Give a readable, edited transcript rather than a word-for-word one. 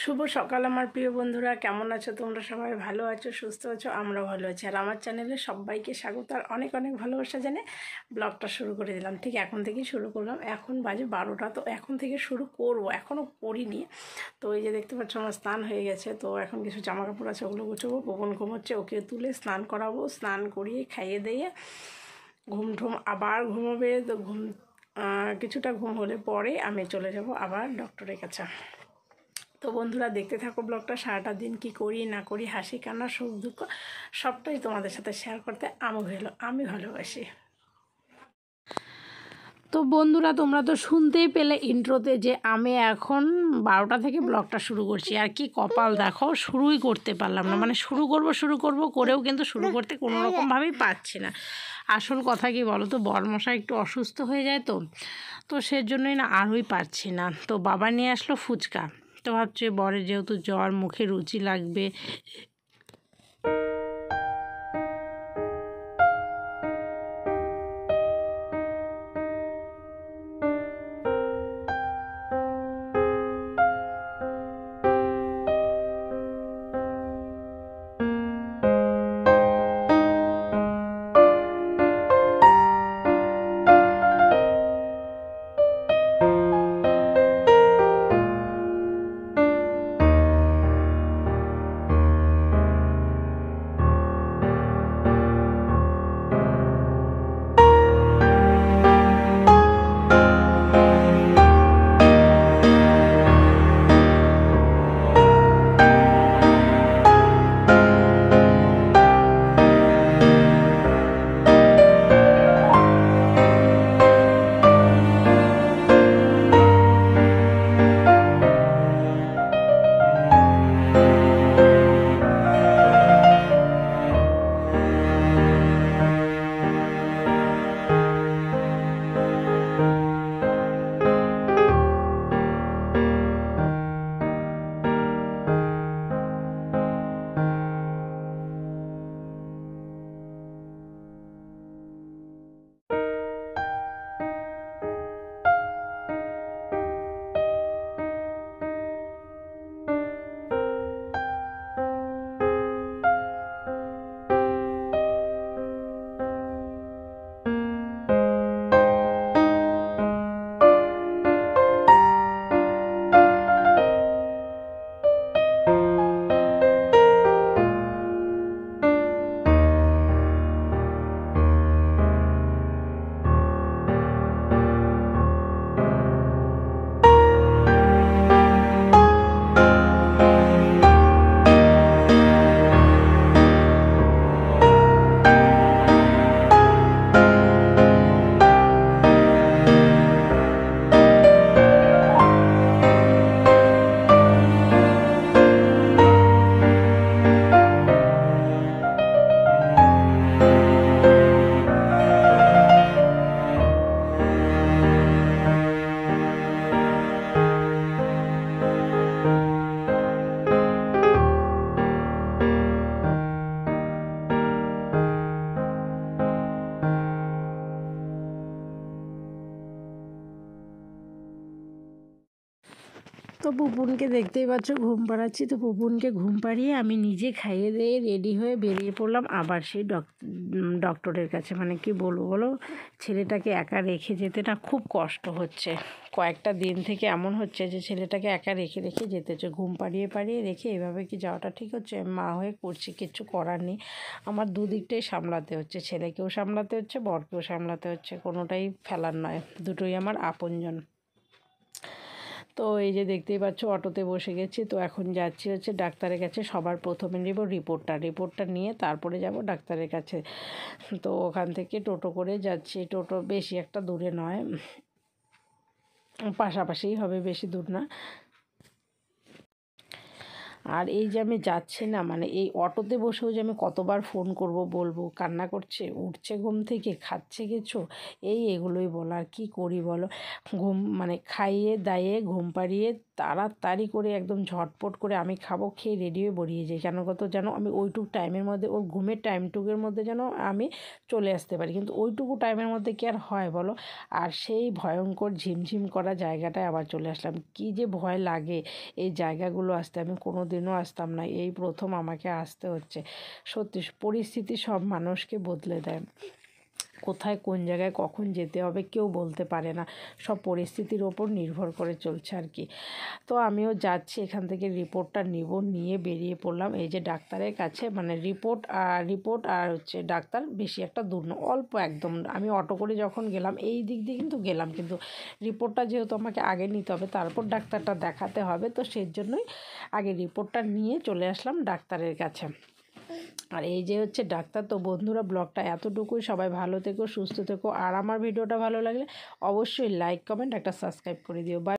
শুভ সকাল আমার প্রিয় বন্ধুরা, কেমন আছো তোমরা? সবাই ভালো আছো, সুস্থ আছো? আমরা ভালো আছি। আর আমার চ্যানেলে সবাইকে স্বাগত আর অনেক অনেক ভালোবাসা জানে ব্লগটা শুরু করে দিলাম। ঠিক এখন থেকেই শুরু করলাম। এখন বাজে 12টা, তো এখন থেকে শুরু করব, এখনও করিনি। তো এই যে দেখতে পাচ্ছ আমার স্নান হয়ে গেছে। তো এখন কিছু জামা কাপড় আছে, ওগুলো গুছাবো। পবন ঘুমোচ্ছে, ওকে তুলে স্নান করাবো, স্নান করিয়ে খাইয়ে দিয়ে ঘুম আবার ঘুমোবে। তো কিছুটা ঘুম হলে পরে আমি চলে যাব আবার ডক্টরের কাছে। তো বন্ধুরা দেখতে থাকো ব্লগটা। সারাটা দিন কি করি না করি, হাসি কান্না সুখ দুঃখ সবটাই তোমাদের সাথে শেয়ার করতে আমি ভালোবাসি। তো বন্ধুরা তোমরা তো শুনতেই পেলে ইন্ট্রোতে যে আমি এখন 12টা থেকে ব্লগটা শুরু করছি। আর কি কপাল দেখো, শুরুই করতে পারলাম না। মানে শুরু করব করেও কিন্তু শুরু করতে কোনো রকমভাবেই পারছি না। আসল কথা কি বলো তো, বরমশাই একটু অসুস্থ হয়ে যায়, তো সেজন্যই না আরই পারছি না। তো বাবা নিয়ে আসলো ফুচকা। তো ভাবছি বরের যেহেতু জ্বর, মুখে রুচি লাগবে। তো পুপুনকে দেখতেই পাচ্ছ ঘুম পাড়াচ্ছি। তো পুপুনকে ঘুম পাড়িয়ে আমি নিজে খাইয়ে দিয়ে রেডি হয়ে বেরিয়ে পড়লাম আবার সেই ডক্টরের কাছে। মানে কি বলবো বলো, ছেলেটাকে একা রেখে যেতে না খুব কষ্ট হচ্ছে। কয়েকটা দিন থেকে এমন হচ্ছে যে ছেলেটাকে একা রেখে রেখে যেতে হচ্ছে। ঘুম পাড়িয়ে রেখে এভাবে কি যাওয়াটা ঠিক হচ্ছে? মা হয়ে করছি, কিচ্ছু করার নেই। আমার দুদিকটাই সামলাতে হচ্ছে, ছেলেকেও সামলাতে হচ্ছে, বরকেও সামলাতে হচ্ছে। কোনোটাই ফেলার নয়, দুটোই আমার আপনজন। তো এই যে দেখতেই পাচ্ছ অটোতে বসে গেছি। তো এখন যাচ্ছি হচ্ছে ডাক্তারের কাছে। সবার প্রথমে নেব রিপোর্টটা নিয়ে তারপরে যাব ডাক্তারের কাছে। তো ওখান থেকে টোটো করে যাচ্ছি। টোটো বেশি একটা দূরে নয়, পাশাপাশিই হবে, বেশি দূর না। আর এই যে আমি যাচ্ছি না, মানে এই অটোতে বসেও যে আমি কতবার ফোন করব, বলবো, কান্না করছে, উঠছে ঘুম থেকে, খাচ্ছে কিছু, এগুলোই বলো। আর কী করি বলো, মানে খাইয়ে দাইয়ে ঘুম পাড়িয়ে তাড়াতাড়ি করে একদম ঝটপট করে আমি খাবো, খেয়ে রেডি হয়ে বেরিয়ে যাই। কেন কত যেন আমি ওইটুকু টাইমের মধ্যে, ওর ঘুমের টাইমটুকুর মধ্যে যেন আমি চলে আসতে পারি, কিন্তু ওইটুকু টাইমের মধ্যে কি আর হয় বলো। আর সেই ভয়ঙ্কর ঝিমঝিম করা জায়গাটায় আবার চলে আসলাম। কি যে ভয় লাগে এই জায়গাগুলো আসতে, আমি কোনো দিনও আসতাম না, এই প্রথম আমাকে আসতে হচ্ছে। সত্যি পরিস্থিতি সব মানুষকে বদলে দেয়, কোথায় কোন জায়গায় কখন যেতে হবে কেউ বলতে পারে না, সব পরিস্থিতির ওপর নির্ভর করে চলছে আর কি। তো আমিও যাচ্ছি, এখান থেকে রিপোর্টটা নিব, নিয়ে বেরিয়ে পড়লাম এই যে ডাক্তারের কাছে। মানে রিপোর্ট আর হচ্ছে ডাক্তার বেশি একটা দূর না, অল্প একদম। আমি অটো করে যখন গেলাম এই দিক দিয়ে কিন্তু গেলাম, কিন্তু রিপোর্টটা যেহেতু আমাকে আগে নিতে হবে, তারপর ডাক্তারটা দেখাতে হবে, তো সেই জন্যই আগে রিপোর্টটা নিয়ে চলে আসলাম ডাক্তারের কাছে। আর এই যে হচ্ছে ডাক্তার। তো বন্ধুরা, ব্লগটা এতটুকুই। সবাই ভালো থেকো, সুস্থ থেকো, আর আমার ভিডিওটা ভালো লাগলে অবশ্যই লাইক কমেন্ট একটা সাবস্ক্রাইব করে দিও। বাই।